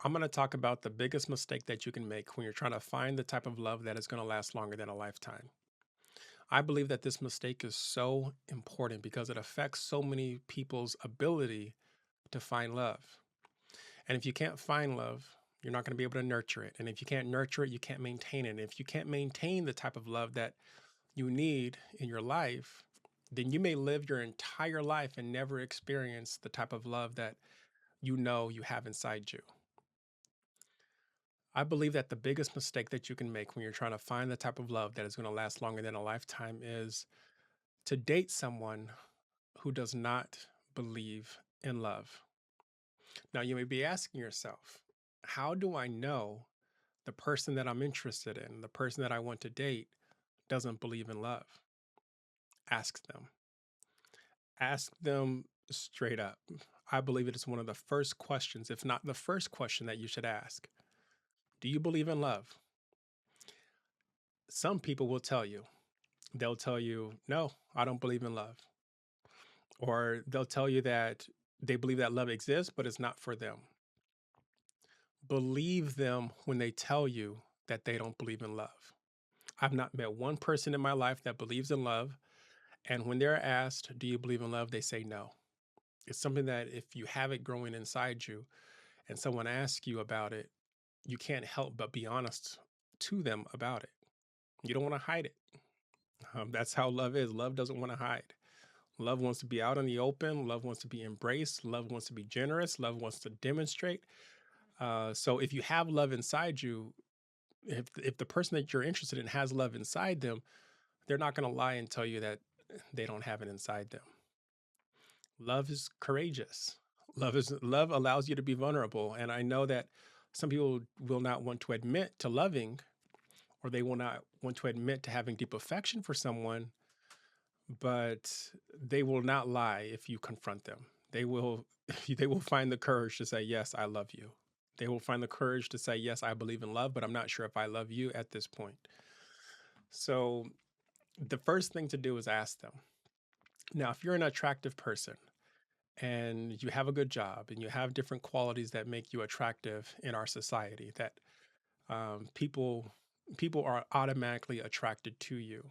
I'm going to talk about the biggest mistake that you can make when you're trying to find the type of love that is going to last longer than a lifetime. I believe that this mistake is so important because it affects so many people's ability to find love. And if you can't find love, you're not going to be able to nurture it. And if you can't nurture it, you can't maintain it. And if you can't maintain the type of love that you need in your life, then you may live your entire life and never experience the type of love that you know you have inside you. I believe that the biggest mistake that you can make when you're trying to find the type of love that is going to last longer than a lifetime is to date someone who does not believe in love. Now, you may be asking yourself, how do I know the person that I'm interested in, the person that I want to date, doesn't believe in love? Ask them. Ask them straight up. I believe it is one of the first questions, if not the first question that you should ask. Do you believe in love? Some people will tell you, they'll tell you, no, I don't believe in love. Or they'll tell you that they believe that love exists, but it's not for them. Believe them when they tell you that they don't believe in love. I've not met one person in my life that believes in love. And when they're asked, do you believe in love? They say no. It's something that if you have it growing inside you and someone asks you about it, you can't help but be honest to them about it. You don't want to hide it. That's how love is. Love doesn't want to hide. Love wants to be out in the open. Love wants to be embraced. Love wants to be generous. Love wants to demonstrate. So if you have love inside you, if the person that you're interested in has love inside them, they're not going to lie and tell you that they don't have it inside them. Love is courageous. Love allows you to be vulnerable. And I know that some people will not want to admit to loving, or they will not want to admit to having deep affection for someone, but they will not lie if you confront them. They will they will find the courage to say, yes, I love you. They will find the courage to say, yes, I believe in love, but I'm not sure if I love you at this point. So the first thing to do is ask them. Now, if you're an attractive person and you have a good job and you have different qualities that make you attractive in our society, that people are automatically attracted to you.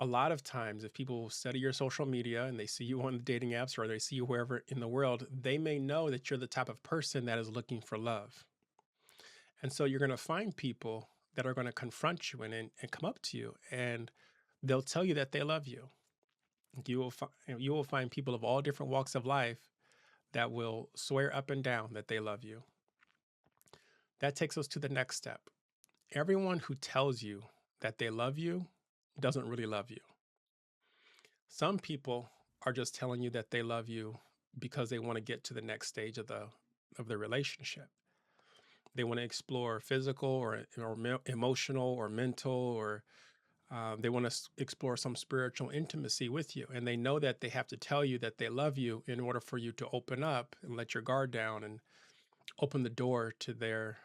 A lot of times, if people study your social media and they see you on the dating apps or they see you wherever in the world, they may know that you're the type of person that is looking for love. And so you're going to find people that are going to confront you and come up to you and they'll tell you that they love you. You will find people of all different walks of life that will swear up and down that they love you. That takes us to the next step. Everyone who tells you that they love you doesn't really love you. Some people are just telling you that they love you because they want to get to the next stage of the relationship. They want to explore physical or emotional or mental or they want to explore some spiritual intimacy with you. And they know that they have to tell you that they love you in order for you to open up and let your guard down and open the door to their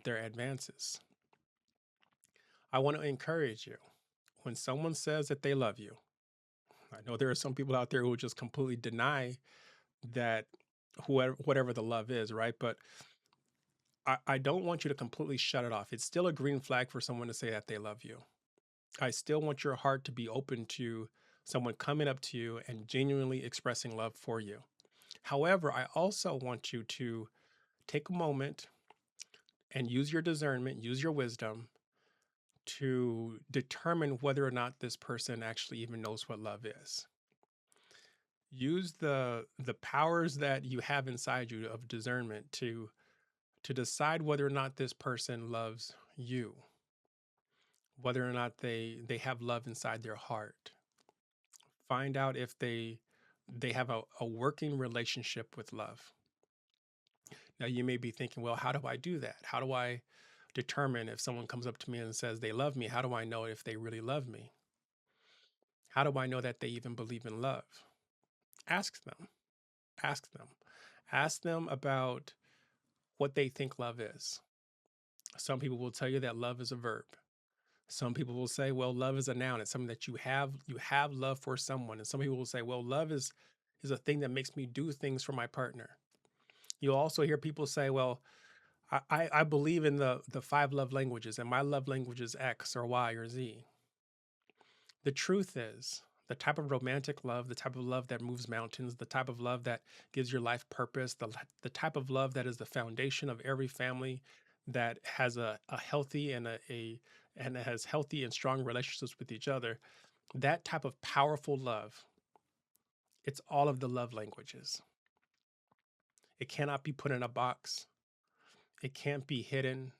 advances. I want to encourage you when someone says that they love you. I know there are some people out there who just completely deny that whatever the love is, right? But I don't want you to completely shut it off. It's still a green flag for someone to say that they love you. I still want your heart to be open to someone coming up to you and genuinely expressing love for you. However, I also want you to take a moment and use your discernment, use your wisdom to determine whether or not this person actually even knows what love is. Use the powers that you have inside you of discernment to decide whether or not this person loves you, whether or not they have love inside their heart. Find out if they have a working relationship with love. Now you may be thinking, well, how do I do that? How do I determine if someone comes up to me and says they love me? How do I know if they really love me? How do I know that they even believe in love? Ask them. Ask them. Ask them about what they think love is. Some people will tell you that love is a verb. Some people will say, well, love is a noun. It's something that you have love for someone. And some people will say, well, love is a thing that makes me do things for my partner. You'll also hear people say, well, I believe in the five love languages and my love language is X or Y or Z. The truth is, the type of romantic love, the type of love that moves mountains, the type of love that gives your life purpose, the type of love that is the foundation of every family that has a healthy and and has healthy and strong relationships with each other, that type of powerful love, it's all of the love languages. It cannot be put in a box. It can't be hidden.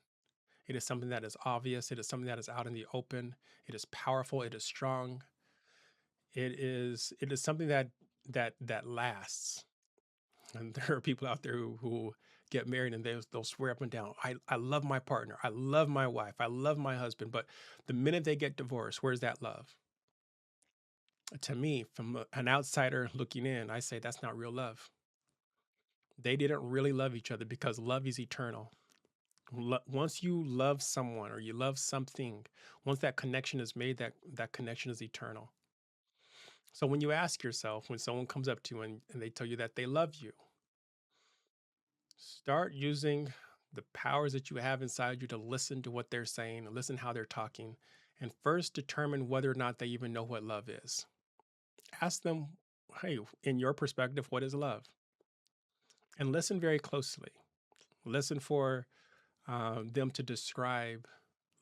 It is something that is obvious. It is something that is out in the open. It is powerful. It is strong. It is something that lasts. And there are people out there who get married and they'll swear up and down, I love my partner, I love my wife, I love my husband. But the minute they get divorced, where's that love? To me, from an outsider looking in, I say that's not real love. They didn't really love each other because love is eternal. Once you love someone or you love something, once that connection is made, that connection is eternal. So when you ask yourself, when someone comes up to you and they tell you that they love you, start using the powers that you have inside you to listen to what they're saying, listen how they're talking, and first determine whether or not they even know what love is. Ask them, hey, in your perspective, what is love? And listen very closely. Listen for them to describe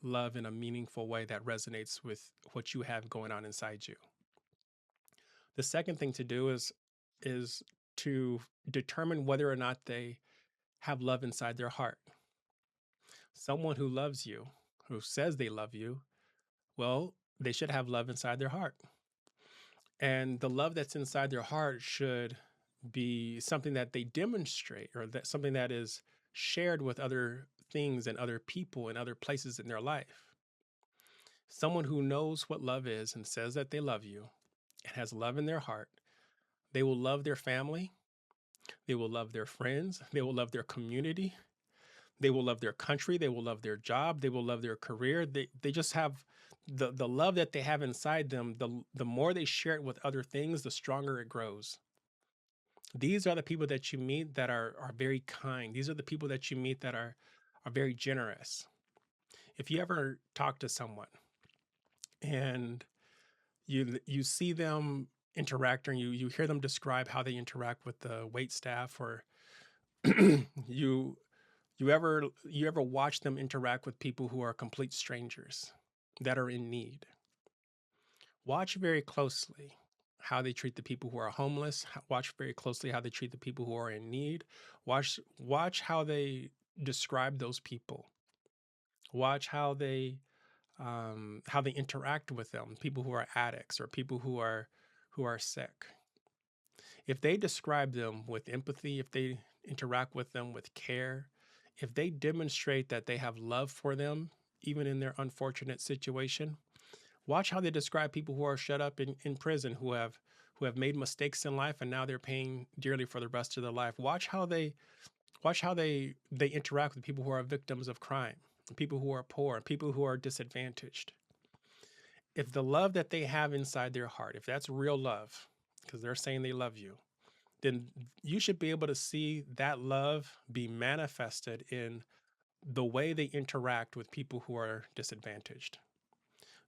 love in a meaningful way that resonates with what you have going on inside you. The second thing to do is to determine whether or not they have love inside their heart. Someone who loves you, who says they love you, well, they should have love inside their heart. And the love that's inside their heart should be something that they demonstrate or that something that is shared with other things and other people and other places in their life. Someone who knows what love is and says that they love you and has love in their heart, they will love their family, they will love their friends, they will love their community, they will love their country, they will love their job, they will love their career. They just have the love that they have inside them, the more they share it with other things, the stronger it grows. These are the people that you meet that are very kind. These are the people that you meet that are very generous. If you ever talk to someone and you see them interact or you hear them describe how they interact with the wait staff or you you ever watch them interact with people who are complete strangers that are in need? Watch very closely how they treat the people who are homeless. Watch very closely how they treat the people who are in need. Watch how they describe those people. Watch how they interact with them. People who are addicts or people who are sick. If they describe them with empathy, if they interact with them with care, if they demonstrate that they have love for them, even in their unfortunate situation, watch how they describe people who are shut up in prison, who have made mistakes in life and now they're paying dearly for the rest of their life. Watch how they interact with people who are victims of crime, people who are poor, people who are disadvantaged. If the love that they have inside their heart, if that's real love, because they're saying they love you, then you should be able to see that love be manifested in the way they interact with people who are disadvantaged.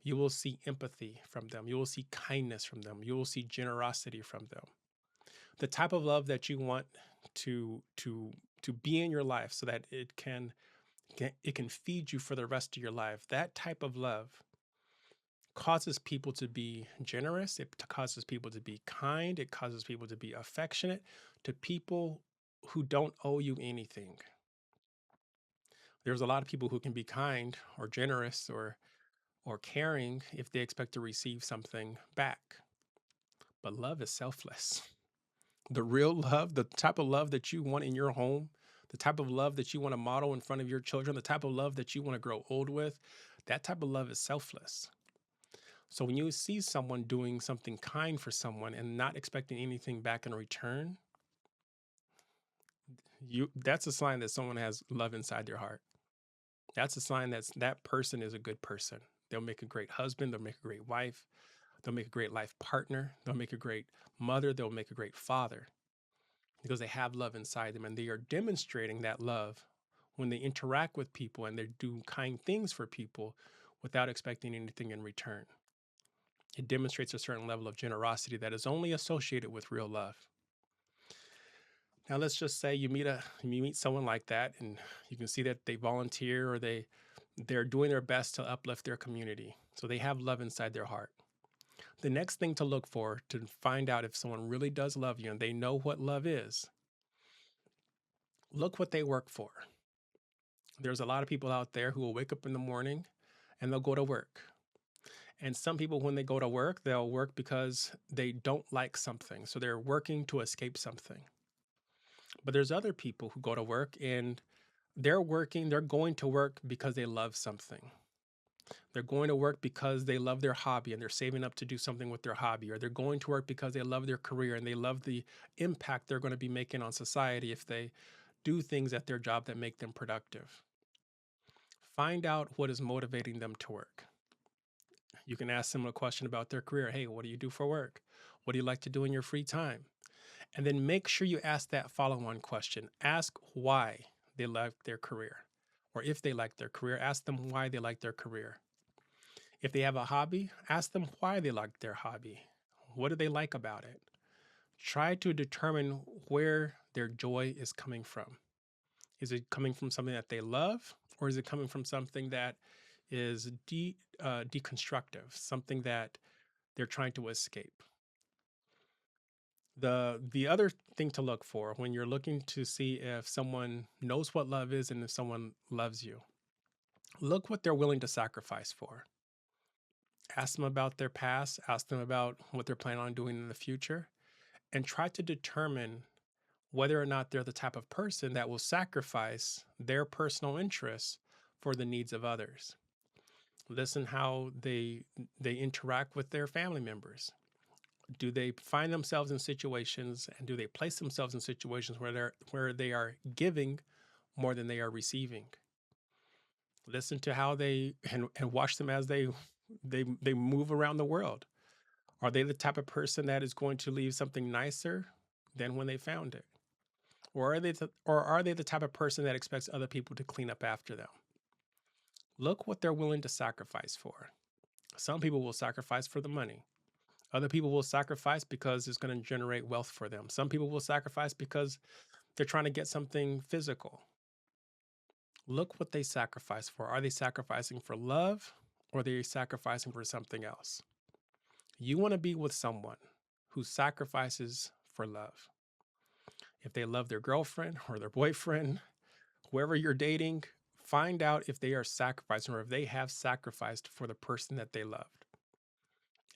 You will see empathy from them. You will see kindness from them. You will see generosity from them. The type of love that you want to be in your life so that it can feed you for the rest of your life. That type of love causes people to be generous. It causes people to be kind. It causes people to be affectionate to people who don't owe you anything. There's a lot of people who can be kind or generous or caring if they expect to receive something back. But love is selfless. The real love, the type of love that you want in your home, the type of love that you want to model in front of your children, the type of love that you want to grow old with, that type of love is selfless. So when you see someone doing something kind for someone and not expecting anything back in return, you that's a sign that someone has love inside their heart. That's a sign that person is a good person. They'll make a great husband, they'll make a great wife, they'll make a great life partner, they'll make a great mother, they'll make a great father. because they have love inside them and they are demonstrating that love when they interact with people and they do kind things for people without expecting anything in return. It demonstrates a certain level of generosity that is only associated with real love. Now let's just say you meet someone like that and you can see that they volunteer or they're doing their best to uplift their community. So they have love inside their heart. The next thing to look for to find out if someone really does love you and they know what love is, look what they work for. There's a lot of people out there who will wake up in the morning and they'll go to work. And some people, when they go to work, they'll work because they don't like something. So they're working to escape something. But there's other people who go to work and they're going to work because they love something. They're going to work because they love their hobby and they're saving up to do something with their hobby, or they're going to work because they love their career and they love the impact they're going to be making on society if they do things at their job that make them productive. Find out what is motivating them to work. You can ask them a question about their career. Hey, what do you do for work? What do you like to do in your free time? And then make sure you ask that follow on question. Ask why they like their career. Or if they like their career, ask them why they like their career. If they have a hobby, ask them why they like their hobby. What do they like about it? Try to determine where their joy is coming from. Is it coming from something that they love, or is it coming from something that is deconstructive, something that they're trying to escape? The other thing to look for when you're looking to see if someone knows what love is and if someone loves you, look what they're willing to sacrifice for. Ask them about their past, ask them about what they're planning on doing in the future, and try to determine whether or not they're the type of person that will sacrifice their personal interests for the needs of others. Listen how they interact with their family members. Do they find themselves in situations and do they place themselves in situations where they are giving more than they are receiving? Listen to how and watch them as they move around the world. Are they the type of person that is going to leave something nicer than when they found it? Or are they the type of person that expects other people to clean up after them? Look what they're willing to sacrifice for. Some people will sacrifice for the money. Other people will sacrifice because it's going to generate wealth for them. Some people will sacrifice because they're trying to get something physical. Look what they sacrifice for. Are they sacrificing for love or are they sacrificing for something else? You want to be with someone who sacrifices for love. If they love their girlfriend or their boyfriend, whoever you're dating, find out if they are sacrificing or if they have sacrificed for the person that they loved.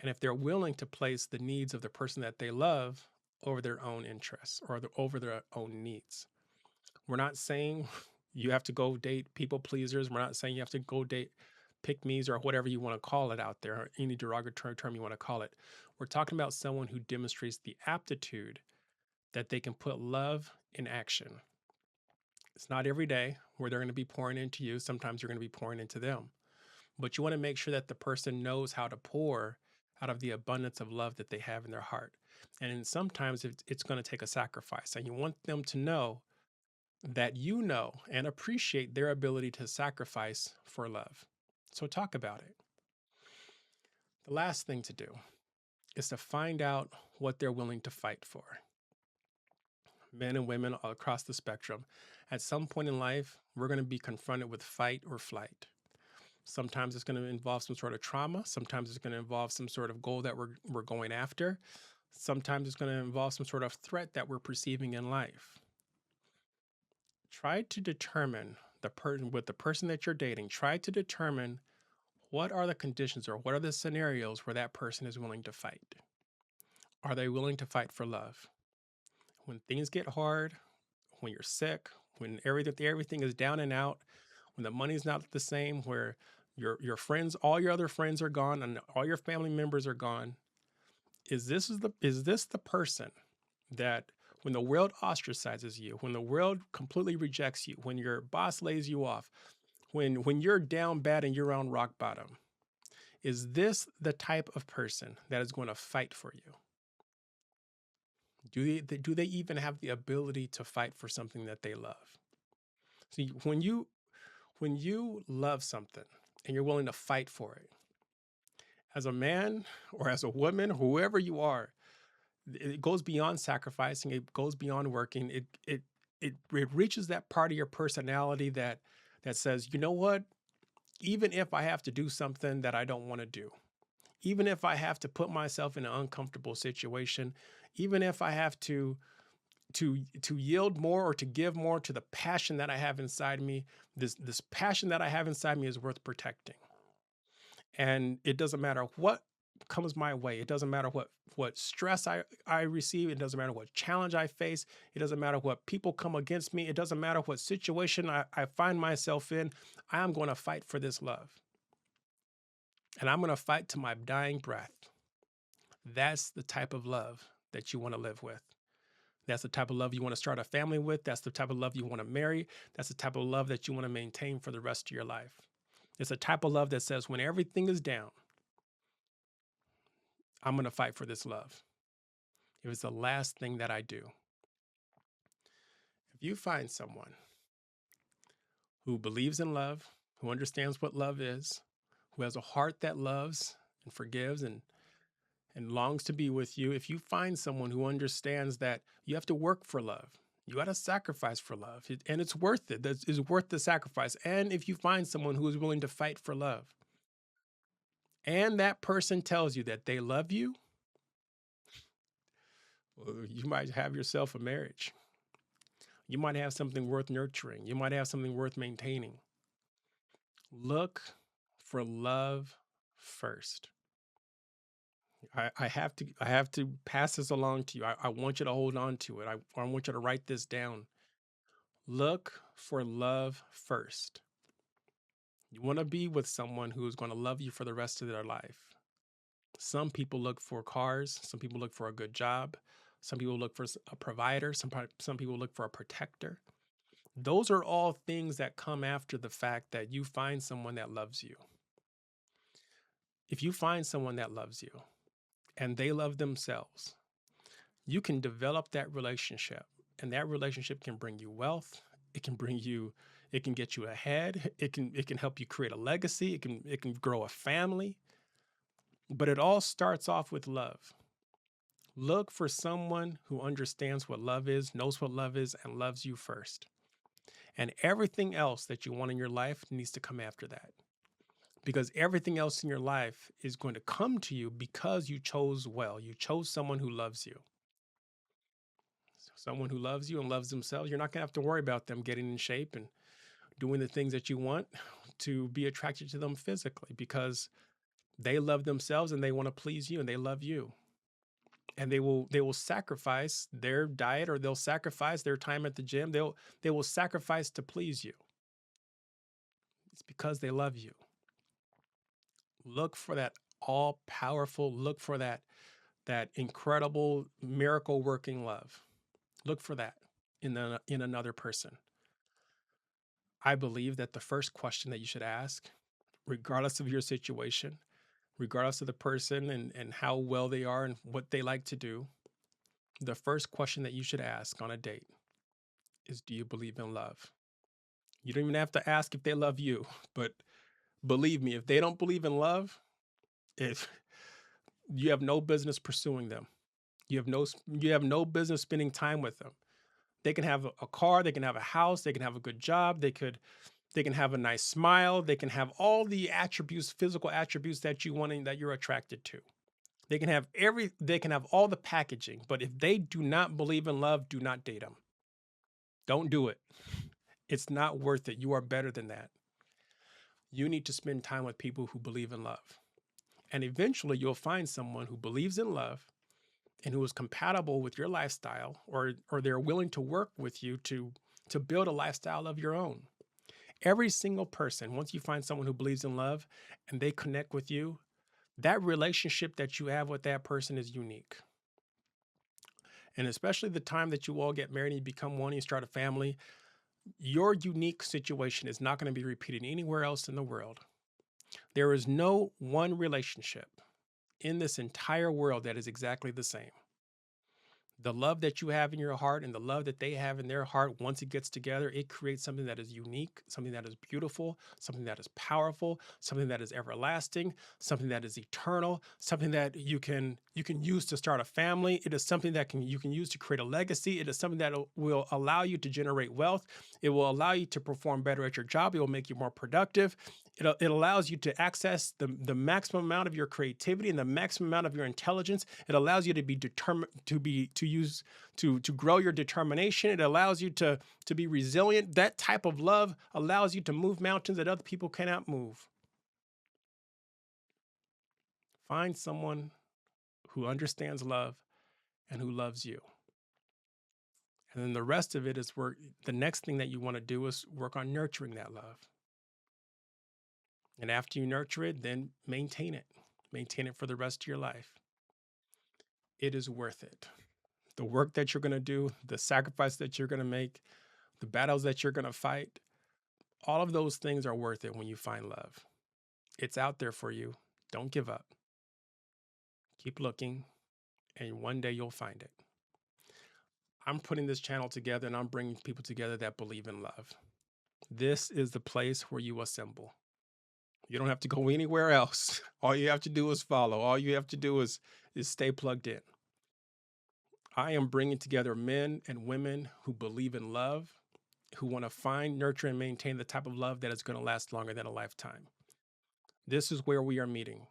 And if they're willing to place the needs of the person that they love over their own interests or over their own needs. We're not saying you have to go date people pleasers. We're not saying you have to go date pick me's or whatever you want to call it out there, or any derogatory term you want to call it. We're talking about someone who demonstrates the aptitude that they can put love in action. It's not every day where they're going to be pouring into you. Sometimes you're going to be pouring into them. But you want to make sure that the person knows how to pour out of the abundance of love that they have in their heart. And sometimes it's going to take a sacrifice. And you want them to know that you know and appreciate their ability to sacrifice for love. So talk about it. The last thing to do is to find out what they're willing to fight for. Men and women all across the spectrum, at some point in life, we're going to be confronted with fight or flight. Sometimes it's going to involve some sort of trauma. Sometimes it's going to involve some sort of goal that we're going after. Sometimes it's going to involve some sort of threat that we're perceiving in life. Try to determine with the person that you're dating, try to determine what are the conditions or what are the scenarios where that person is willing to fight. Are they willing to fight for love? When things get hard, when you're sick, when everything is down and out, when the money's not the same, where your friends, all your other friends are gone and all your family members are gone, is this the person that when the world ostracizes you, when the world completely rejects you, when your boss lays you off, when you're down bad and you're on rock bottom, is this the type of person that is going to fight for you? Do they even have the ability to fight for something that they love? See, when you love something and you're willing to fight for it, as a man or as a woman, whoever you are, it goes beyond sacrificing. It goes beyond working. It reaches that part of your personality that says, you know what? Even if I have to do something that I don't want to do, even if I have to put myself in an uncomfortable situation, even if I have to yield more or to give more to the passion that I have inside me, this passion that I have inside me is worth protecting. And it doesn't matter what comes my way. It doesn't matter what stress I receive. It doesn't matter what challenge I face. It doesn't matter what people come against me. It doesn't matter what situation I find myself in. I am going to fight for this love. And I'm going to fight to my dying breath. That's the type of love that you want to live with. That's the type of love you want to start a family with. That's the type of love you want to marry. That's the type of love that you want to maintain for the rest of your life. It's a type of love that says, when everything is down, I'm going to fight for this love. It was the last thing that I do. If you find someone who believes in love, who understands what love is, who has a heart that loves and forgives and longs to be with you, if you find someone who understands that you have to work for love, you got to sacrifice for love, and it's worth it. That is worth the sacrifice. And if you find someone who is willing to fight for love, and that person tells you that they love you, well, you might have yourself a marriage. You might have something worth nurturing. You might have something worth maintaining. Look for love first. I have to pass this along to you. I want you to hold on to it. I want you to write this down. Look for love first. You want to be with someone who is going to love you for the rest of their life. Some people look for cars. Some people look for a good job. Some people look for a provider. Some people look for a protector. Those are all things that come after the fact that you find someone that loves you. If you find someone that loves you and they love themselves, you can develop that relationship, and that relationship can bring you wealth. It can get you ahead. It can help you create a legacy. It can grow a family. But it all starts off with love. Look for someone who understands what love is, knows what love is, and loves you first. And everything else that you want in your life needs to come after that. Because everything else in your life is going to come to you because you chose well. You chose someone who loves you. Someone who loves you and loves themselves. You're not going to have to worry about them getting in shape and doing the things that you want to be attracted to them physically, because they love themselves and they want to please you and they love you. And they will sacrifice their diet, or they'll sacrifice their time at the gym. They will sacrifice to please you. It's because they love you. Look for that all powerful, look for that incredible miracle working love. Look for that in another person. I believe that the first question that you should ask, regardless of your situation, regardless of the person and how well they are and what they like to do, the first question that you should ask on a date is, do you believe in love? You don't even have to ask if they love you, but believe me, if they don't believe in love, if you have no business pursuing them. You have no business spending time with them. They can have a car, they can have a house, they can have a good job, they can have a nice smile, they can have all the attributes, physical attributes that you want and that you're attracted to. They can have all the packaging, but if they do not believe in love, do not date them. Don't do it. It's not worth it. You are better than that. You need to spend time with people who believe in love. And eventually you'll find someone who believes in love and who is compatible with your lifestyle, or they're willing to work with you to build a lifestyle of your own. Every single person, once you find someone who believes in love and they connect with you, that relationship that you have with that person is unique. And especially the time that you all get married and you become one, you start a family, your unique situation is not going to be repeated anywhere else in the world. There is no one relationship in this entire world that is exactly the same. The love that you have in your heart and the love that they have in their heart, once it gets together, it creates something that is unique, something that is beautiful, something that is powerful, something that is everlasting, something that is eternal, something that you can use to start a family. It is something that you can use to create a legacy. It is something that will allow you to generate wealth. It will allow you to perform better at your job. It will make you more productive. It allows you to access the maximum amount of your creativity and the maximum amount of your intelligence. It allows you to be determined, to grow your determination. It allows you to be resilient. That type of love allows you to move mountains that other people cannot move. Find someone who understands love and who loves you. And then the rest of it is work. The next thing that you want to do is work on nurturing that love. And after you nurture it, then maintain it. Maintain it for the rest of your life. It is worth it. The work that you're going to do, the sacrifice that you're going to make, the battles that you're going to fight, all of those things are worth it when you find love. It's out there for you. Don't give up. Keep looking, and one day you'll find it. I'm putting this channel together and I'm bringing people together that believe in love. This is the place where you assemble. You don't have to go anywhere else. All you have to do is follow. All you have to do is stay plugged in. I am bringing together men and women who believe in love, who want to find, nurture, and maintain the type of love that is going to last longer than a lifetime. This is where we are meeting.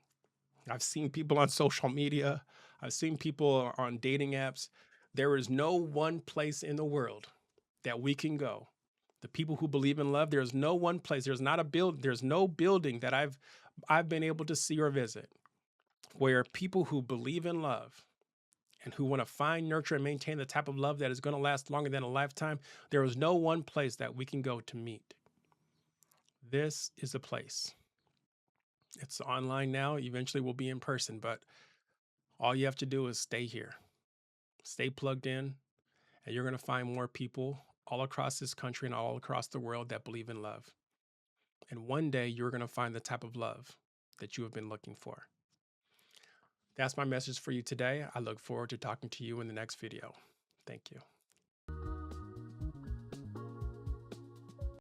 I've seen people on social media. I've seen people on dating apps. There is no one place in the world that we can go. The people who believe in love, there's no one place. There's not a build. There's no building that I've been able to see or visit where people who believe in love and who want to find, nurture, and maintain the type of love that is going to last longer than a lifetime, there is no one place that we can go to meet. This is a place. It's online now. Eventually we'll be in person, but all you have to do is stay here, stay plugged in, and you're going to find more people all across this country and all across the world that believe in love. And one day you're going to find the type of love that you have been looking for. That's my message for you today. I look forward to talking to you in the next video. Thank you.